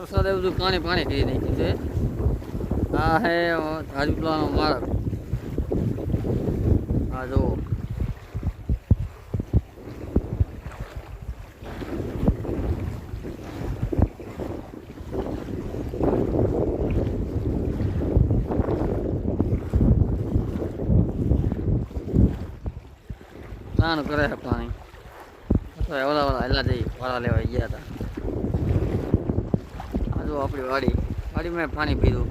વરસાદ એ બધું પાણી પાણી કરી નાખ્યું છે. આ હે રાજપીપળાનો માર્ગ. આ જુઓ સ્નાન કરે છે પાણી. ઓલા હેલા જઈ વાળા લેવા ગયા હતા. આ જો આપણી વાડી વાડીમાં પાણી પીધું.